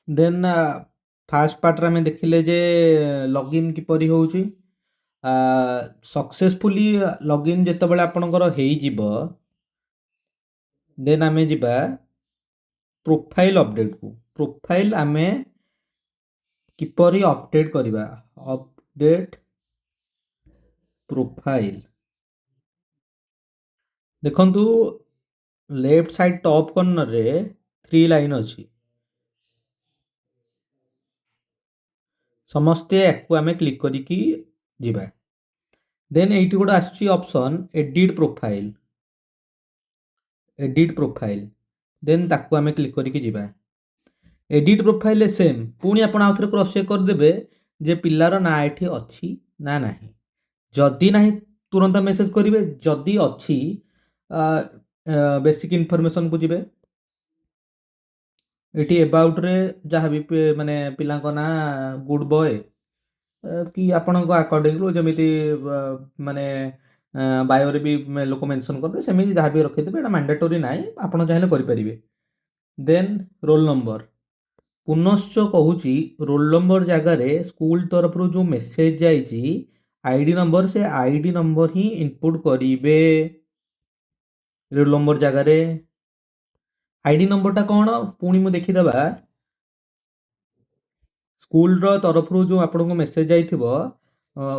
ଦେନ୍ first ପାର୍ଟରେ ଆମେ ଦେଖିଲେ ଯେ ଲଗ୍ଇନ୍ କିପରି ହେଉଛି। ସକ୍ସେସଫୁଲି ଲଗ୍ଇନ୍ ଯେତେବେଳେ ଆପଣଙ୍କର ହେଇଯିବ, ଦେନ୍ ଆମେ ଯିବା ପ୍ରୋଫାଇଲ୍ ଅପଡେଟକୁ। ପ୍ରୋଫାଇଲ୍ ଆମେ କିପରି ଅପଡେଟ୍ କରିବା, ଅପଡେଟ୍ ପ୍ରୋଫାଇଲ୍। ଦେଖନ୍ତୁ ଲେଫ୍ଟ ସାଇଡ୍ ଟପ୍ କର୍ଣ୍ଣରରେ 3 ଲାଇନ୍ ଅଛି। ସମସ୍ତେ ୟାକୁ ଆମେ କ୍ଲିକ୍ କରିକି ଯିବା। ଦେନ୍ ଏଇଠି ଗୋଟେ ଆସୁଛି option edit profile. Edit profile, then ତାକୁ ଆମେ କ୍ଲିକ୍ କରିକି ଯିବା। ଏଡିଟ୍ ପ୍ରୋଫାଇଲ୍ ସେମ୍, ପୁଣି ଆପଣ ଆଉଥରେ କ୍ରସ୍ ଚେକ୍ କରିଦେବେ ଯେ ପିଲାର ନାଁ ଏଠି ଅଛି ନା ନାହିଁ। ଯଦି ନାହିଁ ତୁରନ୍ତ ମେସେଜ୍ କରିବେ, ଯଦି ଅଛି ବେସିକ୍ ଇନଫର୍ମେସନ୍କୁ ଯିବେ। ଏଠି ଏବାଉଟ୍ରେ ଯାହା ବି ମାନେ ପିଲାଙ୍କ ନାଁ ଗୁଡ୍ ବୟ କି ଆପଣଙ୍କ ଆକର୍ଡିଂରୁ ଯେମିତି ମାନେ ବାୟୋରେ ବି ଲୋକ ମେନସନ୍ କରିଦେବେ, ସେମିତି ଯାହା ବି ରଖିଦେବେ। ଏଇଟା ମ୍ୟାଣ୍ଡେଟୋରି ନାହିଁ, ଆପଣ ଚାହିଁଲେ କରିପାରିବେ। ଦେନ୍ ରୋଲ୍ ନମ୍ବର, ପୁନଶ୍ଚ କହୁଛି ରୋଲ୍ ନମ୍ବର ଜାଗାରେ ସ୍କୁଲ ତରଫରୁ ଯେଉଁ ମେସେଜ୍ ଯାଇଛି ଆଇଡି ନମ୍ବର, ସେ ଆଇଡି ନମ୍ବର ହିଁ ଇନପୁଟ୍ କରିବେ ରୋଲ୍ ନମ୍ବର ଜାଗାରେ। ଆଇଡି ନମ୍ବରଟା କ'ଣ ପୁଣି ମୁଁ ଦେଖିଦେବା। ସ୍କୁଲର ତରଫରୁ ଯେଉଁ ଆପଣଙ୍କୁ ମେସେଜ୍ ଯାଇଥିବ,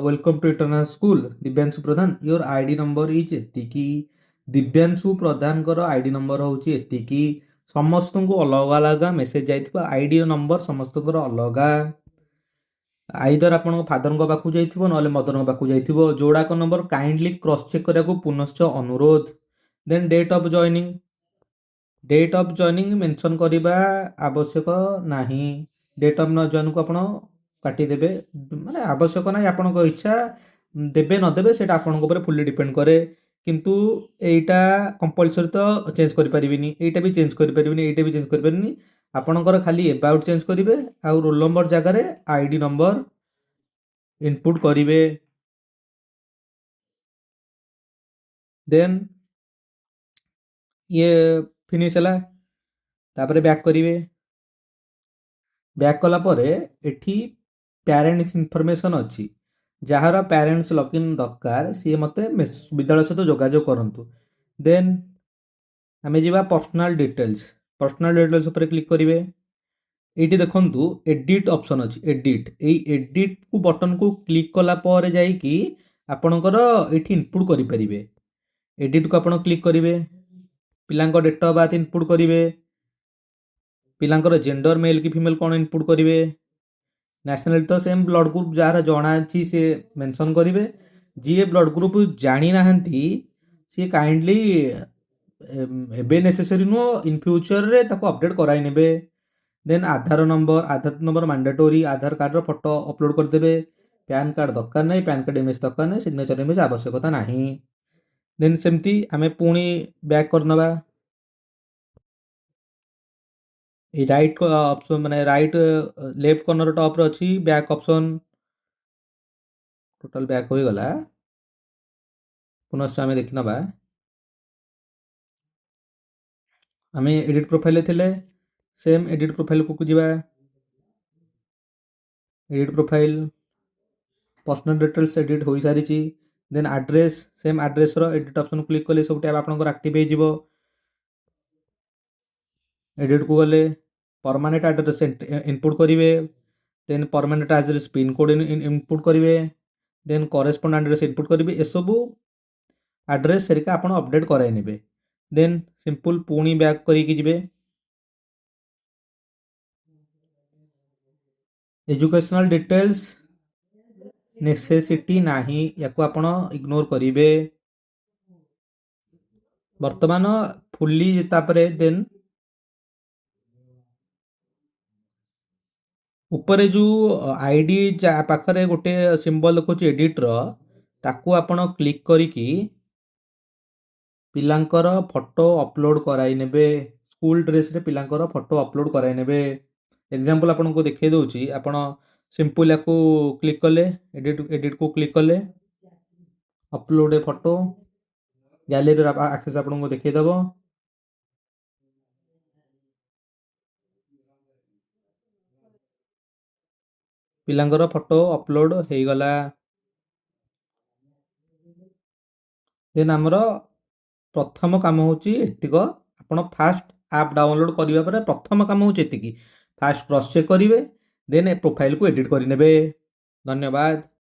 welcome to international school Divyanshu Pradhan, your ID number is ଏତିକି। ଦିବ୍ୟାଂଶୁ ପ୍ରଧାନଙ୍କର ଆଇଡି ନମ୍ବର ହେଉଛି ଏତିକି। ସମସ୍ତଙ୍କୁ ଅଲଗା ଅଲଗା ମେସେଜ୍ ଯାଇଥିବ, ଆଇଡି ନମ୍ବର ସମସ୍ତଙ୍କର ଅଲଗା। ଆଇଦର ଆପଣଙ୍କ ଫାଦରଙ୍କ ପାଖକୁ ଯାଇଥିବ, ନହେଲେ ମଦରଙ୍କ ପାଖକୁ ଯାଇଥିବ। ଯୋଡ଼ାକ ନମ୍ବର କାଇଣ୍ଡଲି କ୍ରସ୍ ଚେକ୍ କରିବାକୁ ପୁନଶ୍ଚ ଅନୁରୋଧ। Then date of joining, date of joining mention କରିବା ଆବଶ୍ୟକ ନାହିଁ। ଡେଟ୍ ଅଫ୍ ଜଏନିଂକୁ ଆପଣ କାଟିଦେବେ, ମାନେ ଆବଶ୍ୟକ ନାହିଁ, ଆପଣଙ୍କ ଇଚ୍ଛା ଦେବେ ନଦେବେ ସେଇଟା ଆପଣଙ୍କ ଉପରେ ଫୁଲି ଡିପେଣ୍ଡ କରେ। କିନ୍ତୁ ଏଇଟା କମ୍ପଲସରି ତ ଚେଞ୍ଜ କରିପାରିବିନି, ଏଇଟା ବି ଚେଞ୍ଜ କରିପାରିବିନି, ଏଇଟା ବି ଚେଞ୍ଜ କରିପାରିବିନି। ଆପଣଙ୍କର ଖାଲି ଏବାଉଟ୍ ଚେଞ୍ଜ କରିବେ, ଆଉ ରୋଲ୍ ନମ୍ବର ଜାଗାରେ ଆଇଡି ନମ୍ବର ଇନପୁଟ୍ କରିବେ। ଦେନ୍ ଇଏ ଫିନିଶ ହେଲା, ତାପରେ ବ୍ୟାକ୍ କରିବେ। ବ୍ୟାକ୍ କଲା ପରେ ଏଠି ପ୍ୟାରେଣ୍ଟସ୍ ଇନଫର୍ମେସନ୍ ଅଛି। ଯାହାର ପ୍ୟାରେଣ୍ଟସ୍ ଲଗ୍ଇନ୍ ଦରକାର ସିଏ ମୋତେ ବିଦ୍ୟାଳୟ ସହିତ ଯୋଗାଯୋଗ କରନ୍ତୁ। ଦେନ୍ ଆମେ ଯିବା ପର୍ସନାଲ୍ ଡିଟେଲ୍ସ। ପର୍ସନାଲ୍ ଡିଟେଲ୍ସ ଉପରେ କ୍ଲିକ୍ କରିବେ। ଏଇଠି ଦେଖନ୍ତୁ ଏଡିଟ୍ ଅପସନ୍ ଅଛି, ଏଡିଟ୍। ଏଇ ଏଡିଟ୍କୁ ବଟନ୍କୁ କ୍ଲିକ୍ କଲା ପରେ ଯାଇକି ଆପଣଙ୍କର ଏଇଠି ଇନପୁଟ୍ କରିପାରିବେ। ଏଡିଟ୍କୁ ଆପଣ କ୍ଲିକ୍ କରିବେ, ପିଲାଙ୍କ ଡେଟ୍ ଅଫ୍ ବାର୍ଥ ଇନପୁଟ୍ କରିବେ, ପିଲାଙ୍କର ଜେଣ୍ଡର ମେଲ୍ କି ଫିମେଲ୍ କ'ଣ ଇନପୁଟ୍ କରିବେ, ନ୍ୟାସନାଲିଟି ତ ସେମ୍, ବ୍ଲଡ଼ ଗ୍ରୁପ୍ ଯାହାର ଜଣା ଅଛି ସେ ମେନସନ୍ କରିବେ। ଯିଏ ବ୍ଲଡ଼ ଗ୍ରୁପ୍ ଜାଣିନାହାନ୍ତି ସିଏ କାଇଣ୍ଡଲି ଏବେ ନେସେସରି ନୁହଁ, ଇନ୍ ଫ୍ୟୁଚରରେ ତାକୁ ଅପଡେଟ୍ କରାଇ ନେବେ। ଦେନ୍ ଆଧାର ନମ୍ବର ମ୍ୟାଣ୍ଡେଟୋରି, ଆଧାର କାର୍ଡ଼ର ଫଟୋ ଅପଲୋଡ଼ କରିଦେବେ। ପ୍ୟାନ୍ କାର୍ଡ଼ ଦରକାର ନାହିଁ, ପ୍ୟାନ୍ କାର୍ଡ଼ ଇମେଜ୍ ଦରକାର ନାହିଁ, ସିଗ୍ନେଚର ଇମେଜ୍ ଆବଶ୍ୟକତା ନାହିଁ। ଦେନ୍ ସେମିତି ଆମେ ପୁଣି ବ୍ୟାକ୍ କରିନେବା। এই রাইট অপশন মানে রাইট লেফট কর্ନର ଟପ୍ରେ ଅଛି ବ୍ୟାକ୍ ଅପସନ୍। ଟୋଟାଲ୍ ବ୍ୟାକ୍ ହୋଇଗଲା। ପୁନଶ୍ଚ ଆମେ ଦେଖିନେବା। ଆମେ ଏଡିଟ୍ ପ୍ରୋଫାଇଲରେ ଥିଲେ, ସେମ୍ ଏଡିଟ୍ ପ୍ରୋଫାଇଲକୁ ଯିବା। Edit profile, personal details edit ହୋଇସାରିଛି। ଦେନ୍ ଆଡ୍ରେସ୍, ସେମ୍ ଆଡ୍ରେସ୍ର ଏଡିଟ୍ ଅପସନ୍ କ୍ଲିକ୍ କଲେ ସବୁ ଟ୍ୟାବ୍ ଆପଣଙ୍କର ଆକ୍ଟିଭ୍ ହେଇଯିବ। ଏଡିଟ୍କୁ ଗଲେ ପରମାନେଣ୍ଟ ଆଡ୍ରେସ୍ ଇନପୁଟ୍ କରିବେ। ଦେନ୍ ପରମାନେଣ୍ଟ ଆଡ୍ରେସ୍ ପିନ୍‌କୋଡ଼୍ ଇନପୁଟ୍ କରିବେ। ଦେନ୍ କରେସ୍ପଣ୍ଡ ଆଡ୍ରେସ୍ ଇନପୁଟ୍ କରିବେ। ଏସବୁ ଆଡ୍ରେସ୍ ହେରିକା ଆପଣ ଅପଡେଟ୍ କରାଇ ନେବେ। ଦେନ୍ ସିମ୍ପଲ୍ ପୁଣି ବ୍ୟାକ୍ କରିକି ଯିବେ। ଏଜୁକେସନାଲ୍ ଡିଟେଲ୍ସ ନେସେସିଟି ନାହିଁ, ୟାକୁ ଆପଣ ଇଗ୍ନୋର କରିବେ। ବର୍ତ୍ତମାନ ଫୁଲି ତାପରେ ଦେନ୍ ଉପରେ ଯେଉଁ ଆଇଡି ପାଖରେ ଗୋଟେ ସିମ୍ବଲ ଦେଖୁଛି ଏଡିଟ୍ର, ତାକୁ ଆପଣ କ୍ଲିକ୍ କରିକି ପିଲାଙ୍କର ଫଟୋ ଅପଲୋଡ଼ କରାଇ ନେବେ। ସ୍କୁଲ ଡ୍ରେସ୍ରେ ପିଲାଙ୍କର ଫଟୋ ଅପଲୋଡ଼ କରାଇ ନେବେ। ଏକ୍ଜାମ୍ପଲ୍ ଆପଣଙ୍କୁ ଦେଖାଇ ଦେଉଛି। ଆପଣ ସିମ୍ପଲ୍ ୟାକୁ କ୍ଲିକ୍ କଲେ, ଏଡିଟ୍କୁ କ୍ଲିକ୍ କଲେ, ଅପଲୋଡ଼ ଏ ଫଟୋ, ଗ୍ୟାଲେରୀର ଆକ୍ସେସ୍ ଆପଣଙ୍କୁ ଦେଖାଇଦେବ। ପିଲାଙ୍କର ଫଟୋ ଅପଲୋଡ଼ ହେଇଗଲା। ଦେନ୍ ଆମର ପ୍ରଥମ କାମ ହେଉଛି ଏତିକ। ଆପଣ ଫାଷ୍ଟ ଆପ୍ ଡାଉନଲୋଡ଼ କରିବା ପରେ ପ୍ରଥମ କାମ ହେଉଛି ଏତିକି। ଫାଷ୍ଟ କ୍ରସ୍ ଚେକ୍ କରିବେ, ଦେନ୍ ଏ ପ୍ରୋଫାଇଲକୁ ଏଡ଼ିଟ୍ କରିନେବେ। ଧନ୍ୟବାଦ।